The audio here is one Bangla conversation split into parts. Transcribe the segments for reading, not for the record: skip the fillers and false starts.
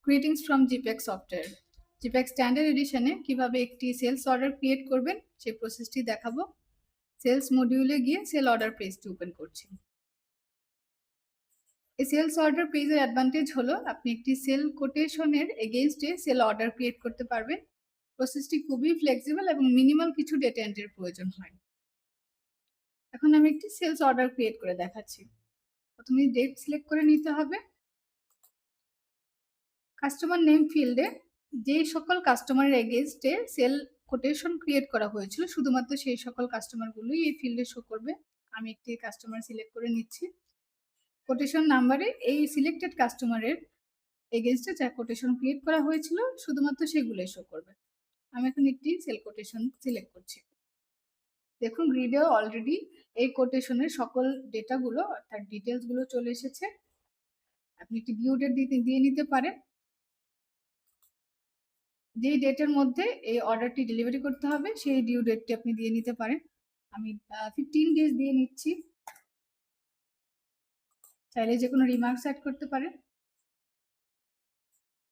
গ্রিটিংস ফ্রম জিপ্যাক সফটওয়্যার। জিপ্যাক স্ট্যান্ডার্ড এডিশনে কিভাবে একটি সেলস অর্ডার ক্রিয়েট করবেন সেই প্রসেসটি দেখাবো। সেলস মডিউলে গিয়ে সেল অর্ডার পেজটি ওপেন করছি। এই সেলস অর্ডার পেজের অ্যাডভান্টেজ হলো আপনি একটি সেল কোটেশনের এগেইনস্টে সেল অর্ডার ক্রিয়েট করতে পারবেন। প্রসেসটি খুবই ফ্লেক্সিবল এবং মিনিমাল কিছু ডেটা এন্ট্রির প্রয়োজন হয়। এখন আমি একটি সেলস অর্ডার ক্রিয়েট করে দেখাচ্ছি। প্রথমে ডেট সিলেক্ট করে নিতে হবে। কাস্টমার নেম ফিল্ডে যেই সকল কাস্টমারের এগেইনস্টে সেল কোটেশন ক্রিয়েট করা হয়েছিল শুধুমাত্র সেই সকল কাস্টমারগুলোই এই ফিল্ডে শো করবে। আমি একটি কাস্টমার সিলেক্ট করে নিচ্ছি। কোটেশন নাম্বারে এই সিলেক্টেড কাস্টমারের এগেইনস্টে যা কোটেশন ক্রিয়েট করা হয়েছিল শুধুমাত্র সেগুলোই শো করবে। আমি এখন একটি সেল কোটেশন সিলেক্ট করছি। দেখুন গ্রিডেও অলরেডি এই কোটেশনের সকল ডেটাগুলো অর্থাৎ ডিটেলসগুলো চলে এসেছে। আপনি একটি ডিউ ডেট দিয়ে নিতে পারেন। যেই ডেটের মধ্যে এই অর্ডারটি ডেলিভারি করতে হবে সেই ডিউ ডেটটি আপনি দিয়ে নিতে পারেন। আমি 15 ডেজ দিয়ে নিচ্ছি। চাইলে যে কোনো রিমার্কস অ্যাড করতে পারেন।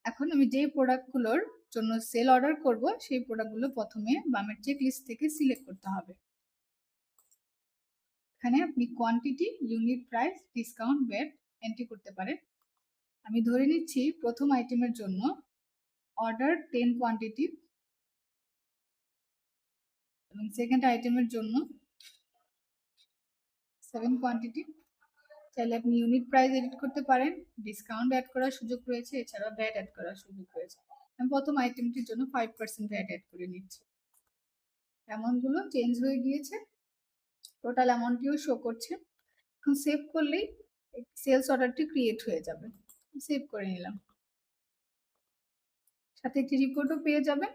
এখন আমি যেই প্রোডাক্টগুলোর জন্য সেল অর্ডার করব সেই প্রোডাক্টগুলো প্রথমে বামের চেক লিস্ট থেকে সিলেক্ট করতে হবে। এখানে আপনি quantity, unit price, discount, VAT entry করতে পারেন। আমি ধরে নিচ্ছি প্রথম আইটেমের জন্য অর্ডার 10 কোয়ান্টিটি এবং সেকেন্ড আইটেমের জন্য 7 কোয়ান্টিটি। চাইলে আপনি ইউনিট প্রাইস এডিট করতে পারেন, ডিসকাউন্ট অ্যাড করার সুযোগ রয়েছে, এছাড়াও ভ্যাট অ্যাড করার সুযোগ রয়েছে। আমি প্রথম আইটেমটির জন্য 5% ভ্যাট অ্যাড করে নিচ্ছি। অ্যামাউন্টগুলো চেঞ্জ হয়ে গিয়েছে, টোটাল অ্যামাউন্টটিও শো করছে। এখন সেভ করলেই সেলস অর্ডারটি ক্রিয়েট হয়ে যাবে। সেভ করে নিলাম। সাথে একটি রিপোর্টও পেয়ে যাবেন।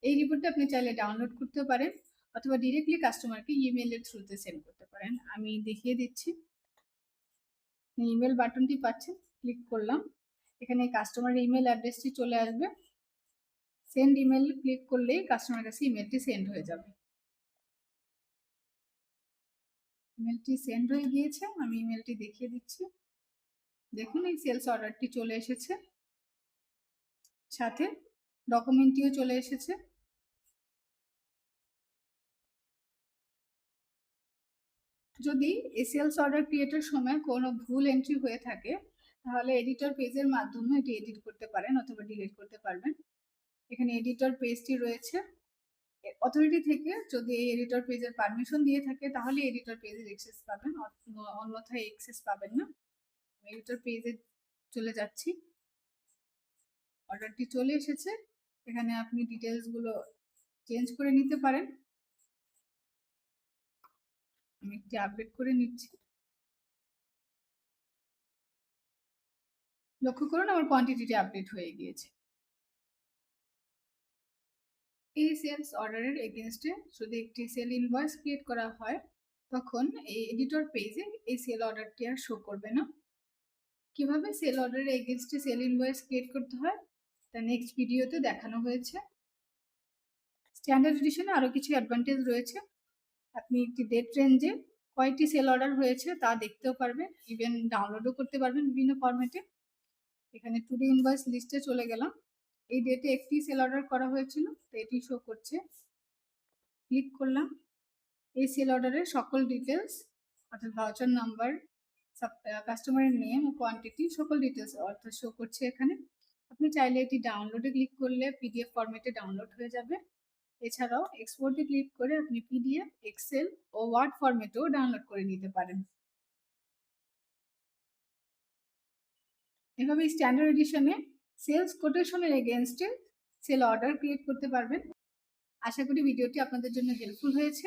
এই রিপোর্টটা আপনি চাইলে ডাউনলোড করতে পারেন অথবা ডিরেক্টলি কাস্টমারকে ইমেইলের থ্রুতে সেন্ড করতে পারেন। আমি দেখিয়ে দিচ্ছি। ইমেল বাটনটি পাচ্ছেন, ক্লিক করলাম। এখানে কাস্টমারের ইমেল অ্যাড্রেসটি চলে আসবে। সেন্ড ইমেল ক্লিক করলেই কাস্টমারের কাছে ইমেলটি সেন্ড হয়ে যাবে। ইমেলটি সেন্ড হয়ে গিয়েছে। আমি ইমেলটি দেখিয়ে দিচ্ছি। দেখুন এই সেলস অর্ডারটি চলে এসেছে, সাথে ডকুমেন্টটিও চলে এসেছে। যদি এই সেলস অর্ডার ক্রিয়েটের সময় কোনো ভুল এন্ট্রি হয়ে থাকে তাহলে এডিটর পেজের মাধ্যমে এটি এডিট করতে পারেন অথবা ডিলিট করতে পারবেন। এখানে এডিটর পেজটি রয়েছে। অথরিটি থেকে যদি এই এডিটর পেজের পারমিশন দিয়ে থাকে তাহলে এডিটর পেজের অ্যাক্সেস পাবেন, অন্যথায় অ্যাক্সেস পাবেন না। এডিটর পেজে চলে যাচ্ছি। অর্ডারটি চলে এসেছে। এখানে আপনি ডিটেলসগুলো চেঞ্জ করে নিতে পারেন। আমি একটি আপডেট করে নিচ্ছি। লক্ষ্য করুন আমার কোয়ান্টিটিটি আপডেট হয়ে গিয়েছে। এই সেলস অর্ডারের এগেইনস্টে যদি একটি সেল ইনভয়েস ক্রিয়েট করা হয় তখন এই এডিটর পেজে এই সেল অর্ডারটি আর শো করবে না। কিভাবে সেল অর্ডারের এগেইনস্টে সেল ইনভয়েস ক্রিয়েট করতে হয় তা নেক্সট ভিডিওতে দেখানো হয়েছে। স্ট্যান্ডার্ড এডিশনে আরও কিছু অ্যাডভান্টেজ রয়েছে। আপনি একটি ডেট রেঞ্জে কয়টি সেল অর্ডার হয়েছে তা দেখতেও পারবেন, ইভেন ডাউনলোডও করতে পারবেন বিভিন্ন ফরম্যাটে। এখানে টুডে ইনভয়েস লিস্টে চলে গেলাম। এই ডেটে একটি সেল অর্ডার করা হয়েছিল, তো এটি শো করছে। ক্লিক করলাম। এই সেল অর্ডারের সকল ডিটেলস অর্থাৎ ভাউচার নাম্বার, কাস্টমারের নেম ও কোয়ান্টিটি সকল ডিটেলস অর্থাৎ শো করছে এখানে। আপনি চাইলে এটি ডাউনলোডে ক্লিক করলে পিডিএফ ফরম্যাটে ডাউনলোড হয়ে যাবে। এছাড়াও এক্সপোর্টে ক্লিক করে আপনি পিডিএফ, এক্সেল ও ওয়ার্ড ফরম্যাটেও ডাউনলোড করে নিতে পারেন। এভাবে স্ট্যান্ডার্ড এডিশনে সেলস কোটেশনের এগেইনস্টে সেল অর্ডার ক্রিয়েট করতে পারবেন। আশা করি ভিডিওটি আপনাদের জন্য হেল্পফুল হয়েছে।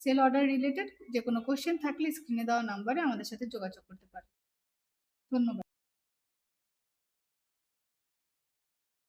সেল অর্ডার রিলেটেড যে কোনো কোশ্চেন থাকলে স্ক্রিনে দেওয়া নাম্বারে আমাদের সাথে যোগাযোগ করতে পারেন। ধন্যবাদ।